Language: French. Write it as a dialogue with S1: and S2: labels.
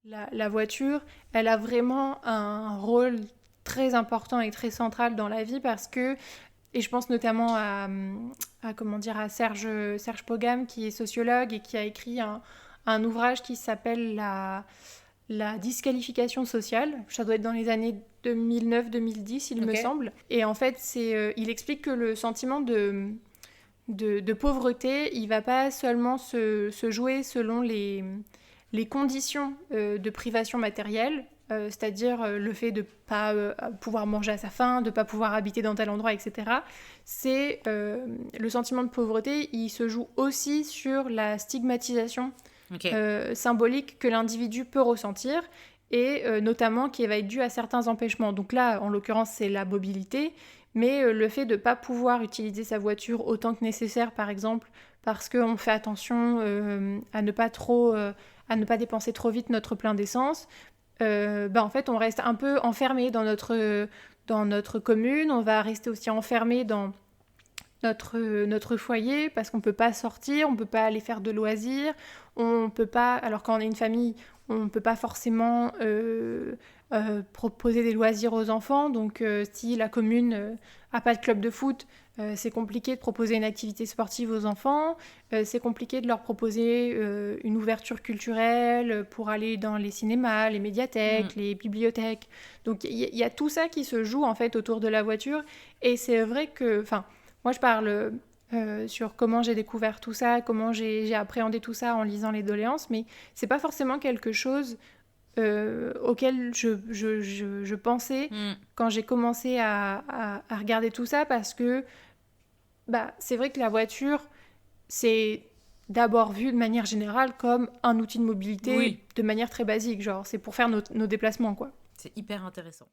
S1: La voiture, elle a vraiment un rôle très important et très central dans la vie parce que, et je pense notamment comment dire, à Serge Pogam, qui est sociologue et qui a écrit un ouvrage qui s'appelle la disqualification sociale. Ça doit être dans les années 2009-2010, il me
S2: Ok.
S1: semble. Et en fait, il explique que le sentiment de pauvreté, il va pas seulement se jouer selon les conditions de privation matérielle, c'est-à-dire le fait de ne pas pouvoir manger à sa faim, de ne pas pouvoir habiter dans tel endroit, etc. C'est le sentiment de pauvreté, il se joue aussi sur la stigmatisation
S2: Ok.
S1: symbolique que l'individu peut ressentir et notamment qui va être due à certains empêchements. Donc là, en l'occurrence, c'est la mobilité, mais le fait de ne pas pouvoir utiliser sa voiture autant que nécessaire, par exemple, parce qu'on fait attention à ne pas dépenser trop vite notre plein d'essence, en fait, on reste un peu enfermé dans notre commune, on va rester aussi enfermé dans notre foyer parce qu'on ne peut pas sortir, on ne peut pas aller faire de loisirs, on peut pas, alors quand on est une famille, on ne peut pas forcément proposer des loisirs aux enfants, donc si la commune n'a pas de club de foot, c'est compliqué de proposer une activité sportive aux enfants, c'est compliqué de leur proposer une ouverture culturelle pour aller dans les cinémas, les médiathèques, les bibliothèques. Donc il y a tout ça qui se joue en fait autour de la voiture et c'est vrai que, enfin, moi, je parle sur comment j'ai découvert tout ça, comment j'ai appréhendé tout ça en lisant les doléances, mais c'est pas forcément quelque chose auquel je pensais
S2: Mm.
S1: quand j'ai commencé à regarder tout ça, parce que c'est vrai que la voiture, c'est d'abord vu de manière générale comme un outil de mobilité
S2: Oui,
S1: de manière très basique, genre c'est pour faire nos déplacements, quoi.
S2: c'est hyper intéressant.